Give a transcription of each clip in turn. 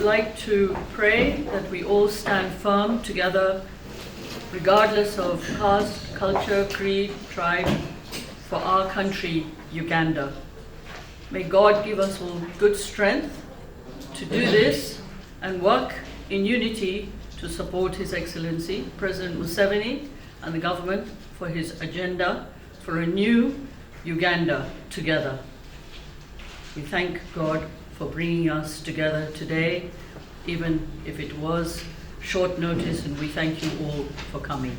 like to pray that we all stand firm together, regardless of caste, culture, creed, tribe, for our country, Uganda. May God give us all good strength to do this and work in unity to support His Excellency, President Museveni, and the government for his agenda for a new Uganda together. We thank God for bringing us together today, even if it was short notice, and we thank you all for coming.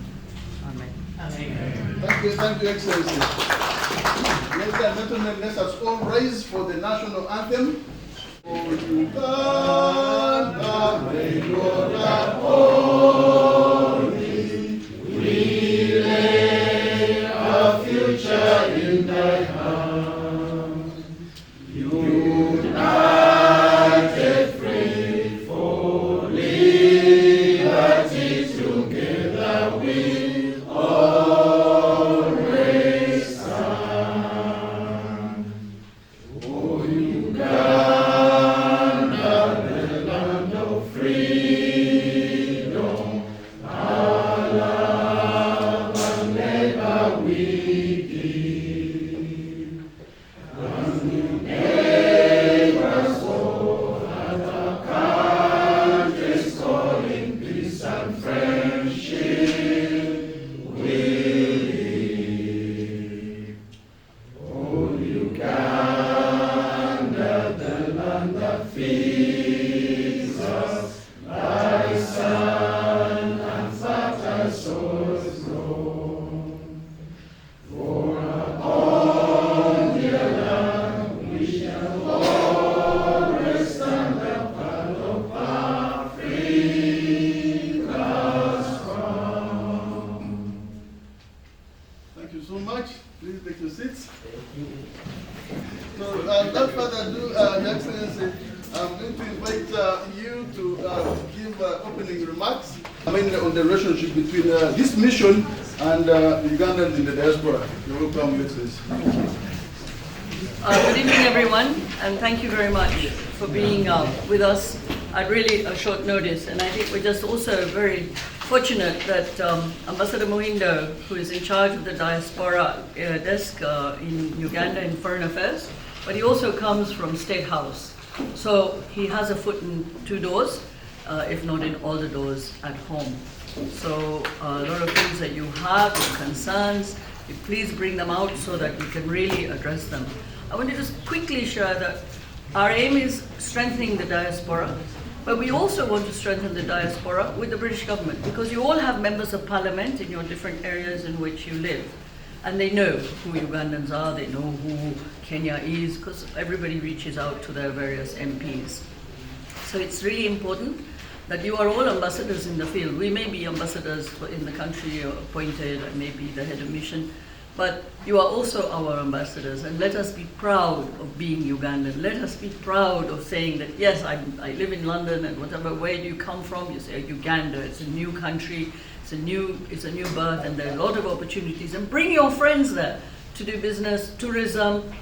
Amen. Amen. Thank you, Excellency. Ladies and gentlemen, let us all rise for the national anthem. O Uganda, may God uphold thee. We lay our future in thy hand. United, free for liberty, together we always stand. O Uganda, the land of freedom, our love and labor we give. And the neighbors all that our country's calling, peace and friendship we live. O Uganda, the land that feeds us, thy sun and fertile soils grow. For our own dear land, we shall always stand the part of Africa's crown. Thank you so much. Please take your seats. So, without further ado, Your Excellency, I'm going to invite you to give opening remarks. I mean, on the relationship between this mission and Ugandans in the diaspora. You're welcome, Your Excellency. Good evening, everyone, and thank you very much for being with us at really a short notice. And I think we're just also very fortunate that Ambassador Muhindo, who is in charge of the Diaspora desk in Uganda in Foreign Affairs, but he also comes from State House. So he has a foot in two doors, if not in all the doors at home. So a lot of things that you have, your concerns, please bring them out so that we can really address them. I want to just quickly share that our aim is strengthening the diaspora, but we also want to strengthen the diaspora with the British government, because you all have members of parliament in your different areas in which you live. And they know who Ugandans are, they know who Kenya is, because everybody reaches out to their various MPs. So it's really important that you are all ambassadors in the field. We may be ambassadors in the country appointed, and maybe the head of mission, but you are also our ambassadors, and let us be proud of being Ugandan. Let us be proud of saying that, yes, I live in London, and whatever, where do you come from? You say Uganda, it's a new country, it's a new birth, and there are a lot of opportunities. And bring your friends there to do business, tourism.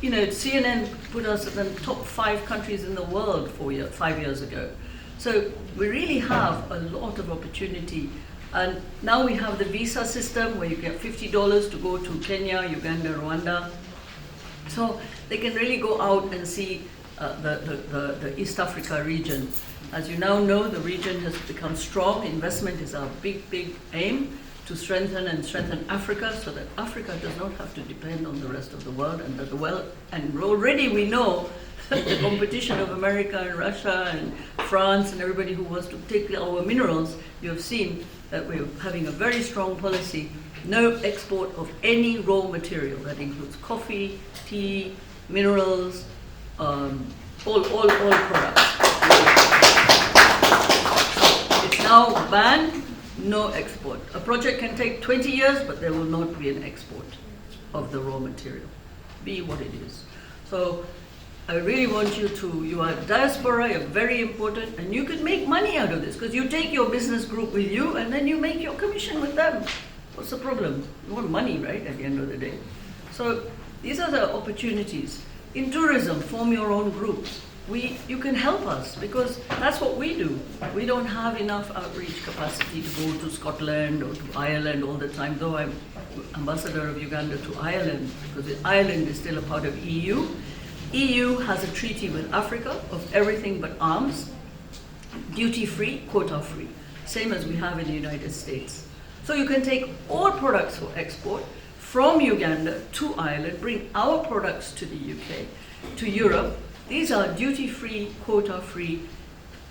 You know, CNN put us in the top 5 countries in the world 5 years ago. So we really have a lot of opportunity. And now we have the visa system where you get $50 to go to Kenya, Uganda, Rwanda. So they can really go out and see the East Africa region. As you now know, the region has become strong. Investment is our big aim to strengthen Africa, so that Africa does not have to depend on the rest of the world, and that and already we know that the competition of America and Russia and France and everybody who wants to take our minerals, you have seen that we're having a very strong policy, no export of any raw material. That includes coffee, tea, minerals, all products. It's now banned, no export. A project can take 20 years, but there will not be an export of the raw material, be what it is. So I really want you are diaspora, you're very important, and you can make money out of this, because you take your business group with you and then you make your commission with them. What's the problem? You want money, right, at the end of the day. So these are the opportunities. In tourism, form your own groups. you can help us, because that's what we do. We don't have enough outreach capacity to go to Scotland or to Ireland all the time, though I'm ambassador of Uganda to Ireland, because Ireland is still a part of EU. EU has a treaty with Africa of everything but arms, duty-free, quota-free, same as we have in the United States. So you can take all products for export from Uganda to Ireland, bring our products to the UK, to Europe. These are duty-free, quota-free,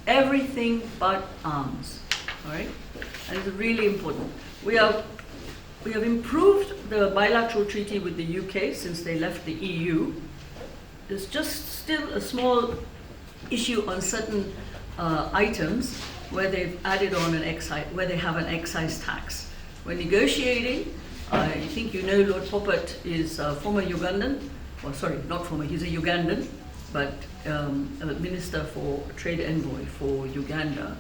everything but arms, all right? And it's really important. We have improved the bilateral treaty with the UK since they left the EU. There's just still a small issue on certain items where they've added on an excise, where they have an excise tax. We're negotiating. I think you know Lord Poppet is a former Ugandan, well, sorry, not former, he's a Ugandan, but a Minister for Trade Envoy for Uganda.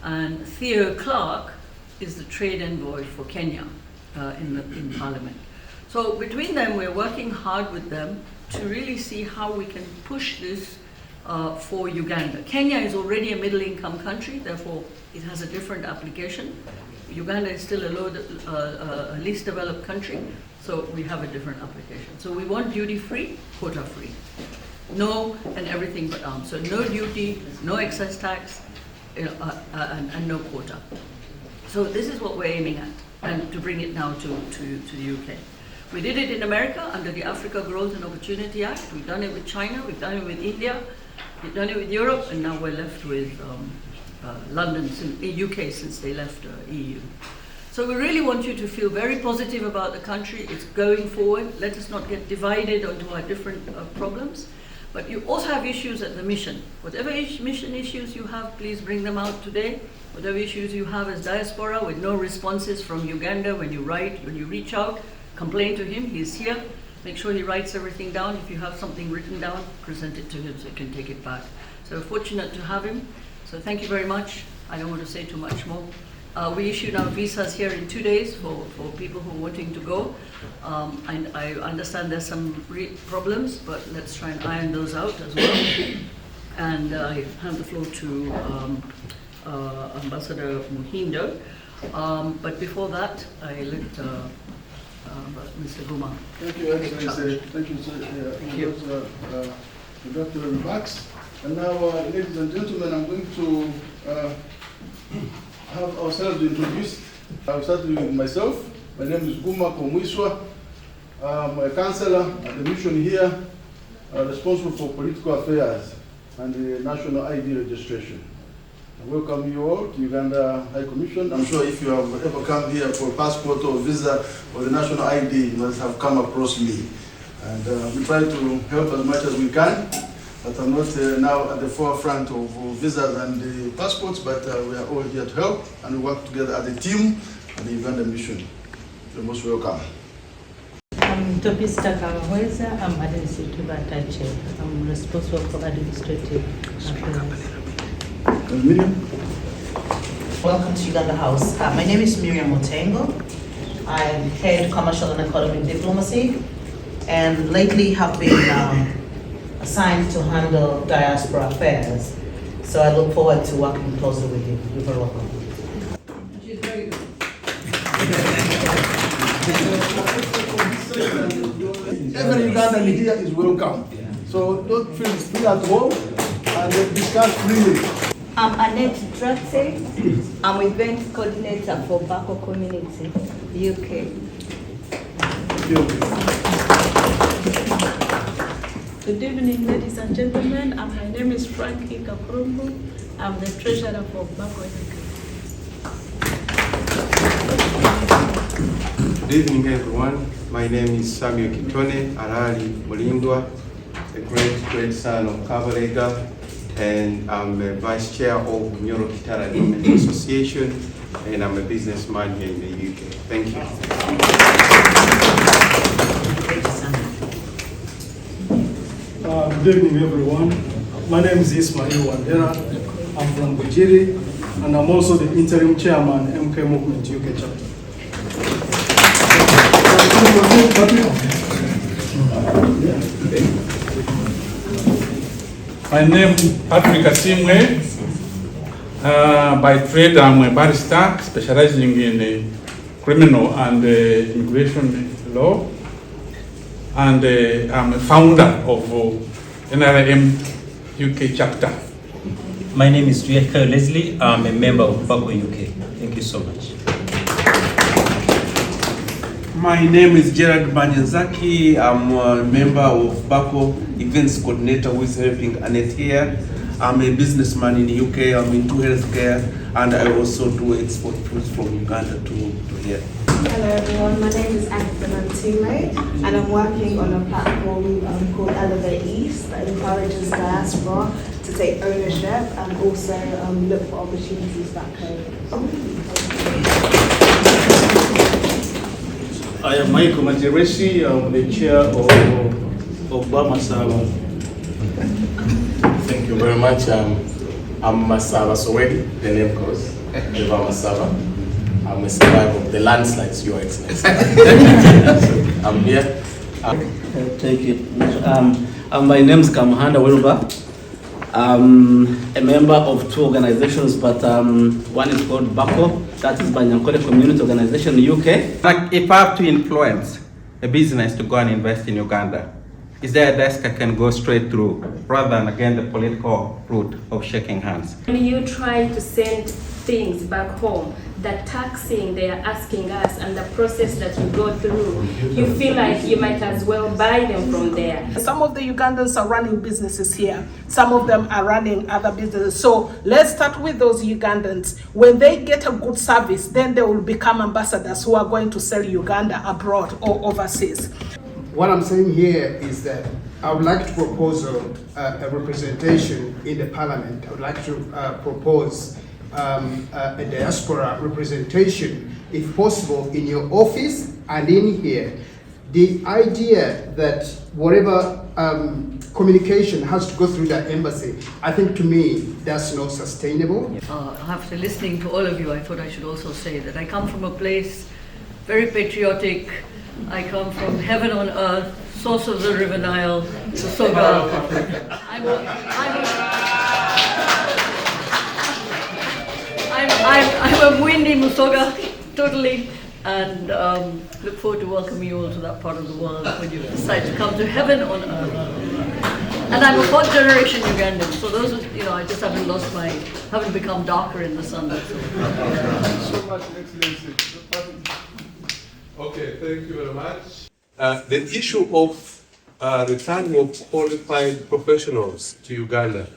And Theo Clark is the Trade Envoy for Kenya in Parliament. So between them, we're working hard with them to really see how we can push this for Uganda. Kenya is already a middle-income country, therefore it has a different application. Uganda is still a least developed country, so we have a different application. So we want duty-free, quota-free. No and everything but arms. So no duty, no excise tax, and no quota. So this is what we're aiming at, and to bring it now to the UK. We did it in America under the Africa Growth and Opportunity Act. We've done it with China, we've done it with India, we've done it with Europe, and now we're left with London, UK, since they left EU. So we really want you to feel very positive about the country. It's going forward. Let us not get divided onto our different problems. But you also have issues at the mission. Whatever mission issues you have, please bring them out today. Whatever issues you have as Diaspora with no responses from Uganda, when you reach out, complain to him, he's here. Make sure he writes everything down. If you have something written down, present it to him so he can take it back. So we're fortunate to have him. So thank you very much. I don't want to say too much more. We issue now visas here in 2 days for people who are wanting to go. And I understand there's some problems, but let's try and iron those out as well. And I hand the floor to Ambassador Muhindo. But before that, I let Mr. Guma. Thank you, Excellency. Thank you, sir. Thank you. Introductory remarks. And now, ladies and gentlemen, I'm going to have ourselves introduced. I'll start with myself. My name is Guma Komwiswa. I'm a counselor at the mission here, responsible for political affairs and the national ID registration. I welcome you all to Uganda High Commission. I'm sure if you have ever come here for a passport or visa or the national ID, you must have come across me. And we try to help as much as we can. But I'm not now at the forefront of visas and the passports, but we are all here to help, and we work together as a team at the Uganda mission. You're most welcome. I'm Topista Kamahweza. I'm administrative attaché. I'm responsible for administrative affairs. Welcome to Uganda House. My name is Miriam Otengo. I am head commercial and economic diplomacy, and lately have been assigned to handle diaspora affairs. So I look forward to working closely with you. You're very welcome. She's very good. Every Ugandan here is welcome. So don't feel at home and discuss freely. I'm Annette Draxe. I'm event coordinator for Bako Community, UK. Good evening, ladies and gentlemen. My name is Frank Ikaprumbu. I'm the treasurer for Bako UK. Good evening, everyone. My name is Samuel Kitone Arali Mulindwa, the great son of Kabalega, and I'm a vice chair of Nyoro Kitara Development Association, and I'm a businessman here in the UK. Thank you. Good evening, everyone. My name is Ismail Wandera. I'm from Bujiri, and I'm also the interim chairman, MK Movement UK chapter. My name is Patrick Asimwe. By trade, I'm a barrister specializing in criminal and immigration law. And I'm a founder of NRM UK chapter. My name is Tuyeka Leslie. I'm a member of BACO UK. Thank you so much. My name is Gerard Banyazaki. I'm a member of BACO Events Coordinator who is helping Annette here. I'm a businessman in the UK. I'm into healthcare and I also do export fruits from Uganda to here. Hello everyone, my name is Agatha Mantume and I'm working on a platform called Elevate East that encourages diaspora to take ownership and also look for opportunities back home. I am Michael Majeresi. I'm the chair of Masaba. Thank you very much. I'm Masaba Sowedi, the name goes, Eva Masaba. I'm a survivor of the landslides, Your Excellency. So, I'm here. Thank you. My name is Kamuhanda Wilba. I'm a member of two organizations, but one is called BACO, that is Ugandan Communities Organization in the UK. Like if I have to influence a business to go and invest in Uganda, is there a desk I can go straight through rather than again the political route of shaking hands? When you try to send things back home, the taxing they are asking us and the process that you go through, you feel like you might as well buy them from there. Some of the Ugandans are running businesses here. Some of them are running other businesses. So let's start with those Ugandans. When they get a good service, then they will become ambassadors who are going to sell Uganda abroad or overseas. What I'm saying here is that I would like to propose a representation in the parliament. I would like to propose a diaspora representation, if possible, in your office and in here. The idea that whatever communication has to go through the embassy, I think to me, that's not sustainable. After listening to all of you, I thought I should also say that I come from a place very patriotic. I come from heaven on earth, source of the river Nile, the Soga. I'm a Muhindo Musoga, totally, and look forward to welcoming you all to that part of the world when you decide to come to heaven on earth. And I'm a fourth generation Ugandan, so those, I just haven't become darker in the sun. That's all. So much, Excellency. Okay, thank you very much. The issue of returning of qualified professionals to Uganda,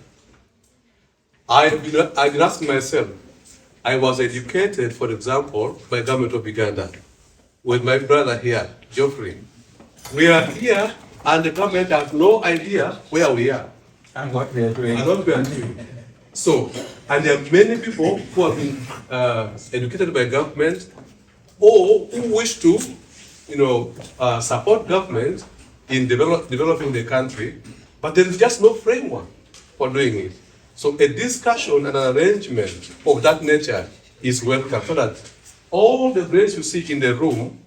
I've been asking myself. I was educated, for example, by the government of Uganda, with my brother here, Geoffrey. We are here, and the government has no idea where we are and what we are doing. And what we are doing. So, and there are many people who have been educated by government, or who wish to, support government in developing the country, but there is just no framework for doing it. So a discussion and an arrangement of that nature is welcome, so that all the brains you see in the room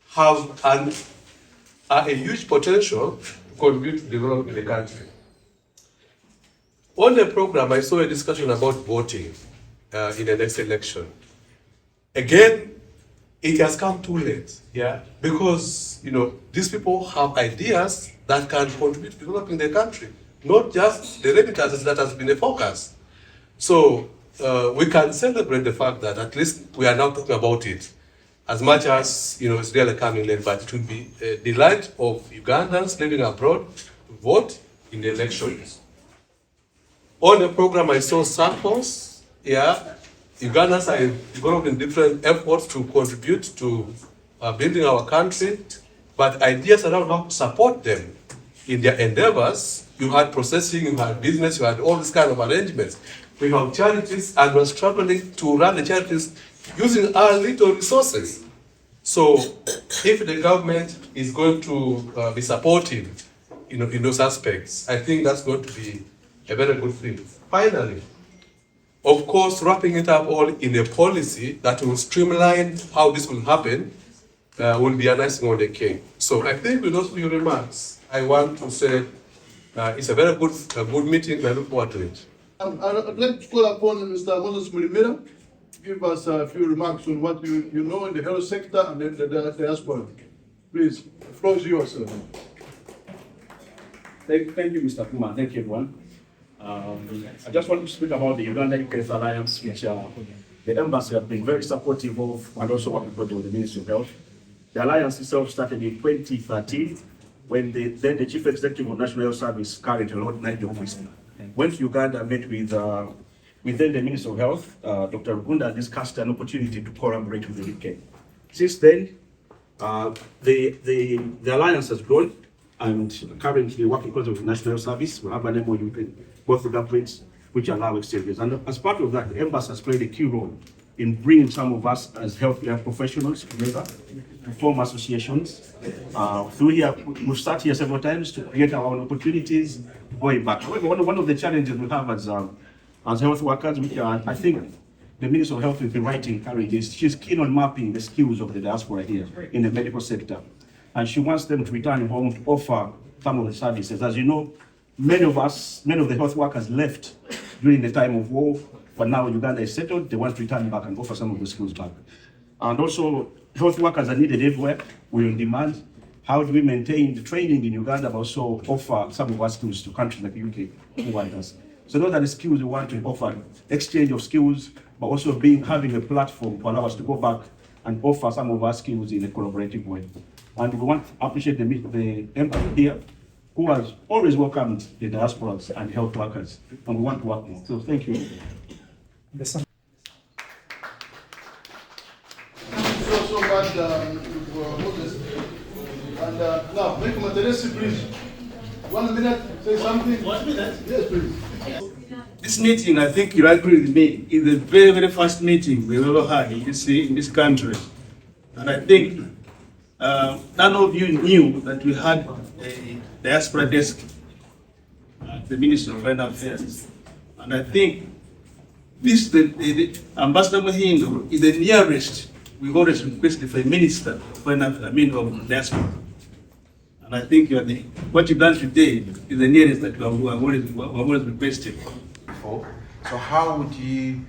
have a huge potential to contribute to developing the country. On the program, I saw a discussion about voting in the next election. Again, it has come too late, because these people have ideas that can contribute to developing the country, not just the remittances that has been a focus. So we can celebrate the fact that at least we are now talking about it, as much as it's really coming late, but it will be a delight of Ugandans living abroad to vote in the elections. On the program, I saw samples. Ugandans are involved in different efforts to contribute to building our country, but ideas around how to support them in their endeavors. You had processing, you had business, you had all these kind of arrangements. We have charities, and we're struggling to run the charities using our little resources. So if the government is going to be supportive in those aspects, I think that's going to be a very good thing. Finally, of course, wrapping it up all in a policy that will streamline how this will happen will be a nice thing on the cake. So I think with those few remarks, I want to say It's a very good meeting, and I look forward to it. I'd like to call upon Mr. Moses Mulimira to give us a few remarks on what you know in the health sector and then the diaspora. Please, the floor is yours, sir. Thank you, Mr. Puma. Thank you, everyone. I just want to speak about the Uganda Youth Alliance, which the embassy has been very supportive of, and also working with the Ministry of Health. The alliance itself started in 2013 when then the Chief Executive of National Health Service, current Lord Nigel Christie, went to Uganda, met with then the Minister of Health, Dr. Uganda, discussed an opportunity to collaborate with the UK. Since then, the alliance has grown, and currently working closely with National Health Service. We have an MOU with both the governments which allow exchanges. And as part of that, the embassy has played a key role in bringing some of us as healthcare professionals together to form associations. Through here, we've started here several times to create our own opportunities going back. However, one of the challenges we have as health workers, which I think the Minister of Health has been right to encourage, is she's keen on mapping the skills of the diaspora here in the medical sector. And she wants them to return home to offer some of the services. As you know, many of the health workers left during the time of war, but now Uganda is settled, they want to return back and offer some of the skills back. And also, health workers are needed everywhere, we're in demand. How do we maintain the training in Uganda, but also offer some of our skills to countries like the UK who want us? So those are the skills we want to offer, exchange of skills, but also having a platform to allow us to go back and offer some of our skills in a collaborative way. And we want to appreciate the embassy here, who has always welcomed the diasporas and health workers, and we want to work more. So thank you. Thank you so much, Moses. And now, make Materesi, please. 1 minute, say something. 1 minute? Yes, please. This meeting, I think you'll agree with me, is the very, very first meeting we've ever had in this country. And I think none of you knew that we had a diaspora desk at the Ministry of Foreign Affairs. And I think this, the Ambassador Muhindo, is the nearest we've always requested for a minister of foreign affairs, of diaspora. And I think what you've done today is the nearest that we have always requested. So how would you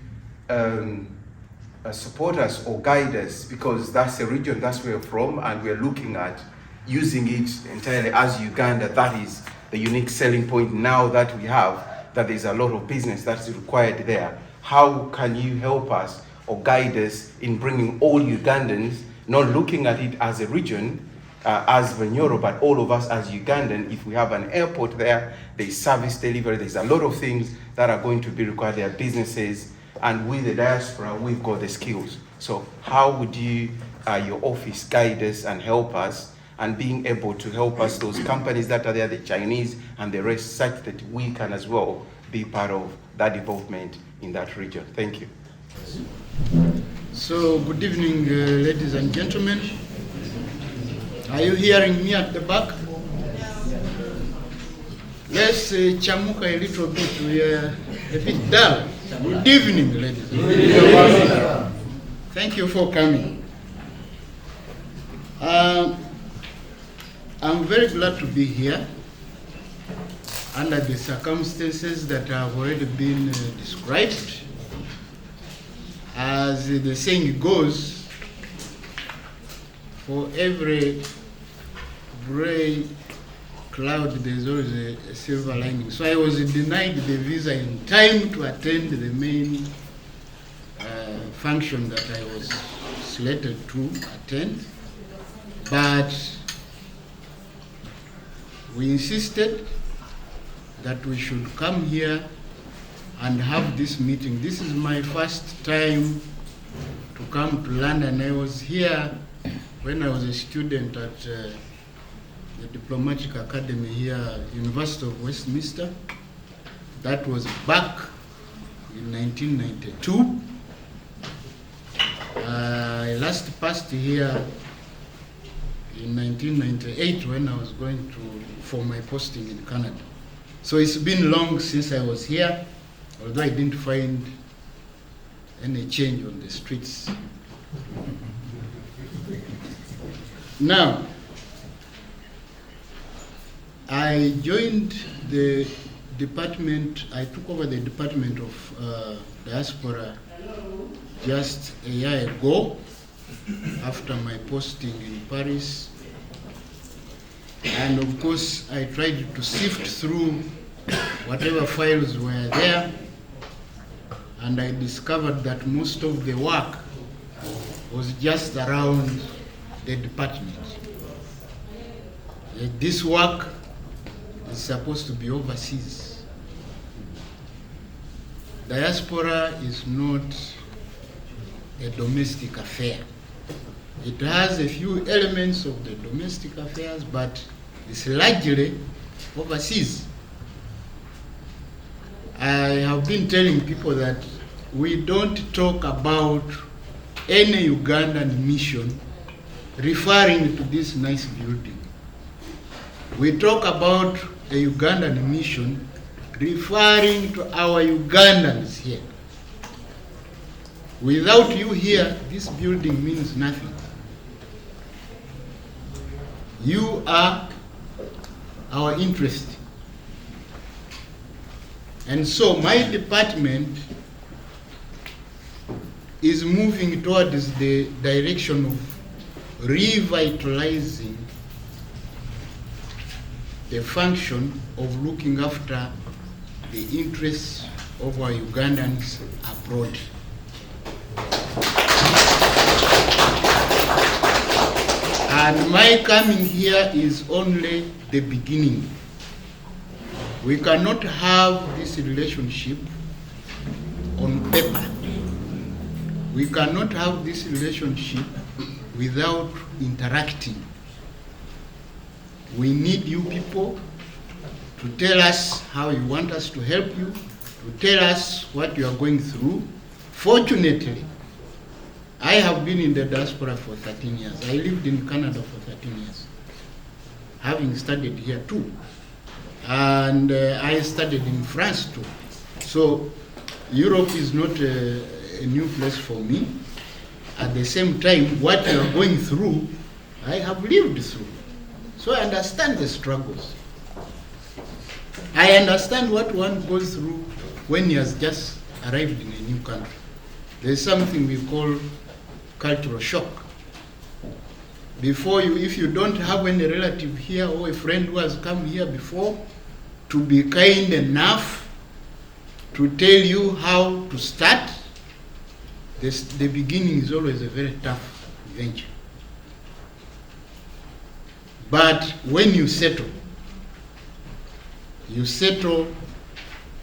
support us or guide us, because that's a region that's where we're from, and we're looking at using it entirely as Uganda. That is the unique selling point now that we have, that there's a lot of business that's required there. How can you help us or guide us in bringing all Ugandans, not looking at it as a region, as Bunyoro, but all of us as Ugandan? If we have an airport there, there's service delivery, there's a lot of things that are going to be required. There are businesses, and with the diaspora, we've got the skills. So how would you, your office, guide us and help us, and being able to help us, those companies that are there, the Chinese and the rest, such that we can as well be part of that development in that region? Thank you. So, good evening, ladies and gentlemen. Are you hearing me at the back? Let's chamuka a little bit. We are a bit dull. Good evening, ladies and gentlemen. Thank you for coming. I'm very glad to be here under the circumstances that have already been described. As the saying goes, for every gray cloud, there's always a silver lining. So I was denied the visa in time to attend the main function that I was slated to attend. But we insisted that we should come here and have this meeting. This is my first time to come to London. I was here when I was a student at the Diplomatic Academy here, University of Westminster. That was back in 1992. I last passed here in 1998 when I was going for my posting in Canada. So it's been long since I was here, although I didn't find any change on the streets. Now, I joined the department, I took over the Department of Diaspora just a year ago after my posting in Paris. And of course, I tried to sift through whatever files were there, and I discovered that most of the work was just around the department. This work is supposed to be overseas. Diaspora is not a domestic affair. It has a few elements of the domestic affairs, but it's largely overseas. I have been telling people that we don't talk about any Ugandan mission referring to this nice building. We talk about a Ugandan mission referring to our Ugandans here. Without you here, this building means nothing. You are our interest. And so my department is moving towards the direction of revitalizing the function of looking after the interests of our Ugandans abroad. And my coming here is only the beginning. We cannot have this relationship on paper. We cannot have this relationship without interacting. We need you people to tell us how you want us to help you, to tell us what you are going through. Fortunately, I have been in the diaspora for 13 years. I lived in Canada for 13 years, having studied here too. And I studied in France too. So Europe is not a new place for me. At the same time, what you are going through, I have lived through. So I understand the struggles. I understand what one goes through when he has just arrived in a new country. There's something we call cultural shock. Before you, if you don't have any relative here or a friend who has come here before to be kind enough to tell you how to start, the beginning is always a very tough venture. But when you settle,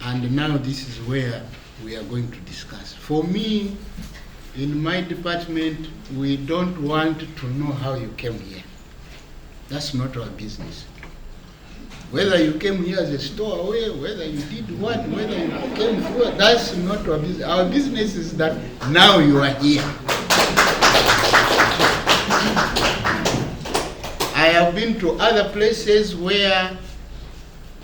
and now this is where we are going to discuss. For me, in my department, we don't want to know how you came here. That's not our business. Whether you came here as a stowaway, whether you did what, whether you came through, that's not our business. Our business is that now you are here. I have been to other places where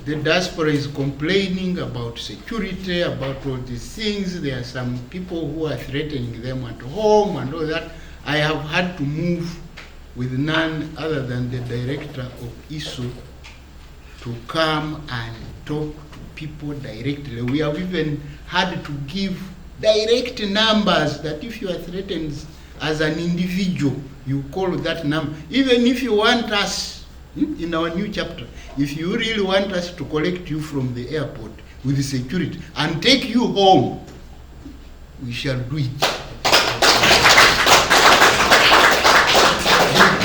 the diaspora is complaining about security, about all these things. There are some people who are threatening them at home and all that. I have had to move with none other than the director of ISO to come and talk to people directly. We have even had to give direct numbers that if you are threatened as an individual, you call that number. Even if you want us, in our new chapter, if you really want us to collect you from the airport with the security and take you home, we shall do it.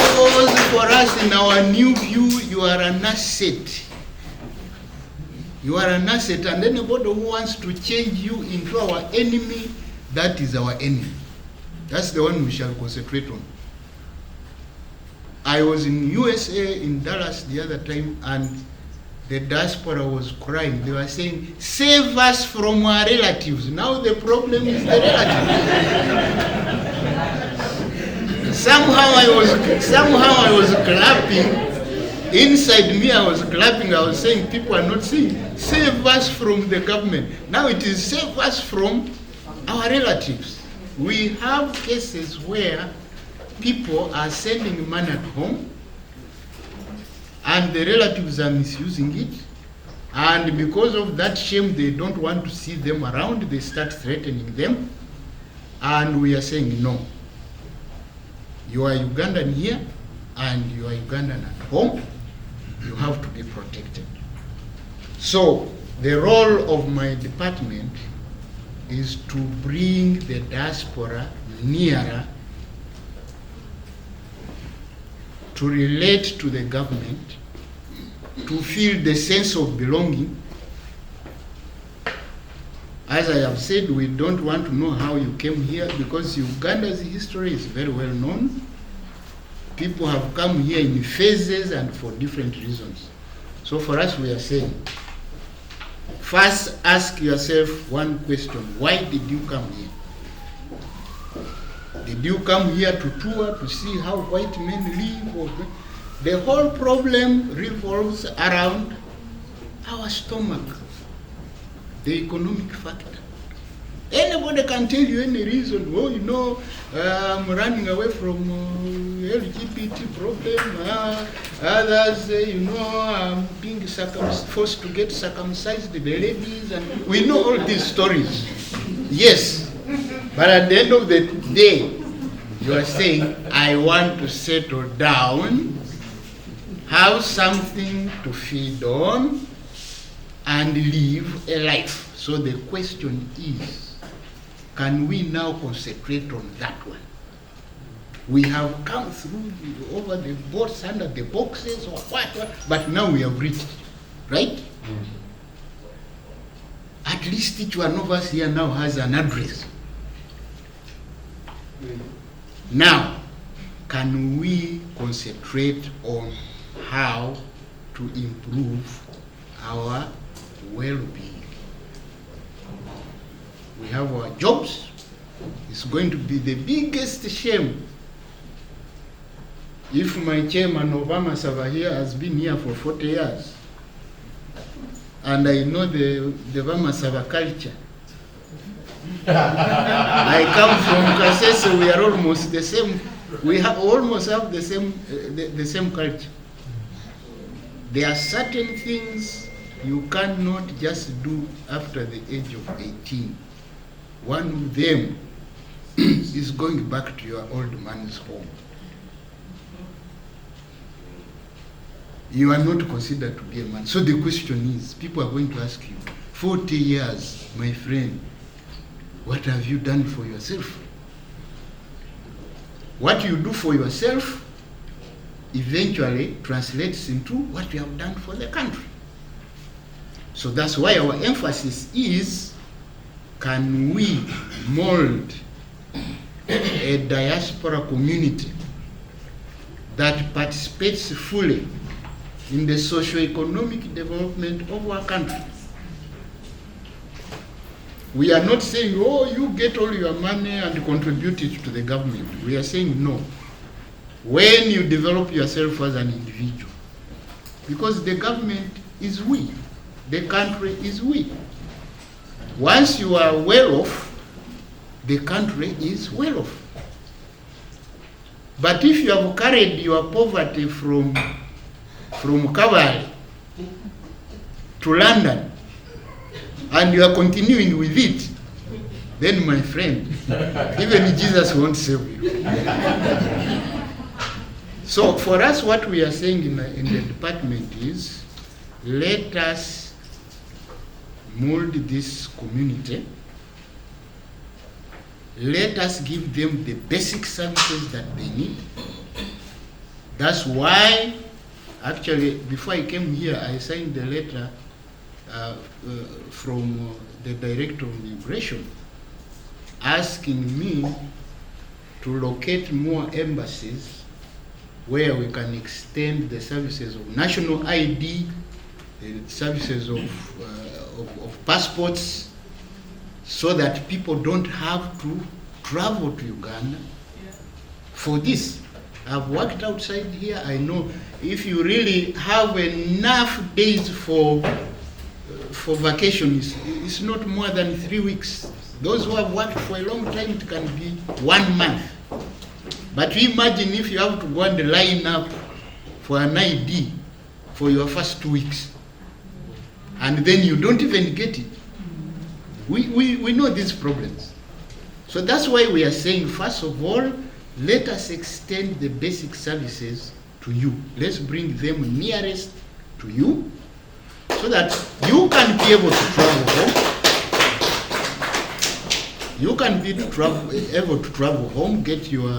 Because for us, in our new view, you are an asset. You are an asset, and anybody who wants to change you into our enemy, that is our enemy. That's the one we shall concentrate on. I was in USA, in Dallas the other time, and the diaspora was crying. They were saying, save us from our relatives. Now the problem is the relatives. Somehow I was clapping. Inside me, I was clapping. I was saying, people are not saying, save us from the government. Now it is save us from our relatives. We have cases where people are sending money at home and the relatives are misusing it, And because of that shame, they don't want to see them around. They start threatening them. And we are saying, no. You are Ugandan here, and you are Ugandan at home. You have to be protected. So the role of my department is to bring the diaspora nearer, to relate to the government, to feel the sense of belonging. As I have said, we don't want to know how you came here, because Uganda's history is very well known. People have come here in phases and for different reasons. So for us, we are saying, first ask yourself one question: why did you come here? Did you come here to tour, to see how white men live? Or the whole problem revolves around our stomach, the economic factor. Anybody can tell you any reason. Oh, you know, I'm running away from LGBT problem. Others say, you know, I'm being forced to get circumcised, the ladies, and we know all these stories. Yes, but at the end of the day, you are saying, I want to settle down, have something to feed on, and live a life. So the question is, can we now concentrate on that one? We have come through over the boards, under the boxes, or what, but now we have reached, right? At least each one of us here now has an address. Now, can we concentrate on how to improve our well-being? We have our jobs. It's going to be the biggest shame if my chairman Obama Sava here has been here for 40 years, and I know the Obama Sava culture. I come from Kasese, we are almost the same. We almost have the same culture. There are certain things you cannot just do after the age of 18. One of them is going back to your old man's home. You are not considered to be a man. So the question is, people are going to ask you, 40 years, my friend, what have you done for yourself? What you do for yourself eventually translates into what you have done for the country. So that's why our emphasis is, can we mold a diaspora community that participates fully in the socio-economic development of our country? We are not saying, oh, you get all your money and contribute it to the government. We are saying, no. When you develop yourself as an individual, because the government is we, the country is we. Once you are well off, the country is well off. But if you have carried your poverty from Cavalry to London, and you are continuing with it, then my friend, even Jesus won't save you. So for us, what we are saying in the department is, let us mold this community. Let us give them the basic services that they need. That's why, actually, before I came here, I signed a letter from the Director of Immigration asking me to locate more embassies where we can extend the services of national ID, the services of passports, so that people don't have to travel to Uganda for this. I've worked outside here. I know if you really have enough days for vacation, it's not more than 3 weeks. Those who have worked for a long time, it can be 1 month. But imagine if you have to go and line up for an ID for your first 2 weeks. and then you don't even get it. We know these problems. So that's why we are saying, first of all, let us extend the basic services to you. Let's bring them nearest to you so that you can be able to travel home. You can be able to travel home, get your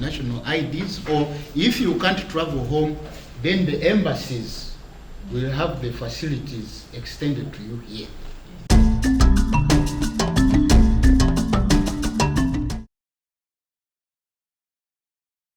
national IDs, or if you can't travel home, then the embassies will have the facilities extended to you here.